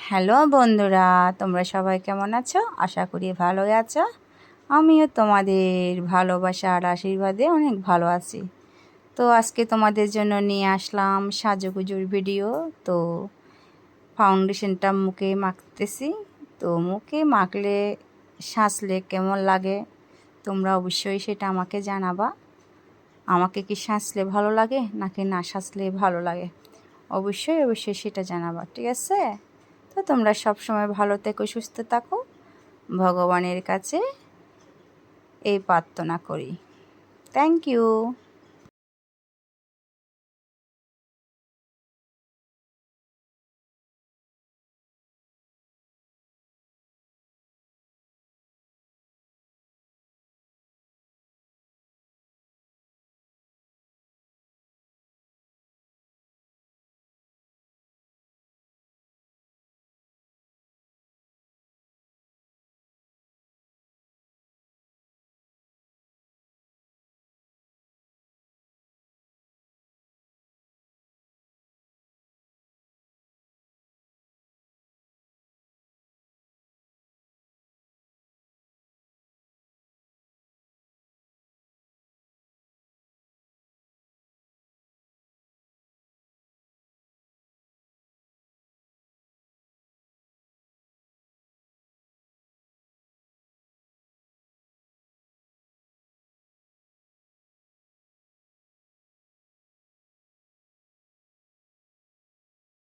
Hello বন্ধুরা, তোমরা সবাই কেমন আছো? আশা করি ভালোই আছো। আমিও তোমাদের ভালোবাসা আর আশীর্বাদে অনেক ভালো আছি। তো আজকে তোমাদের জন্য নিয়ে আসলাম সাজুগুজুর ভিডিও। তো ফাউন্ডেশনটা মুখে মাখতেছি। তো মুখে মাখলে সাজলে কেমন লাগে তোমরা অবশ্যই সেটা আমাকে জানাবা। আমাকে কি সাজলে ভালো লাগে নাকি না সাজলে ভালো লাগে, অবশ্যই সেটা জানাবা, ঠিক আছে? তো তোমরা সব সময় ভালো থেকো, সুস্থ থাকো, ভগবানের কাছে এই প্রার্থনা করি। Thank you.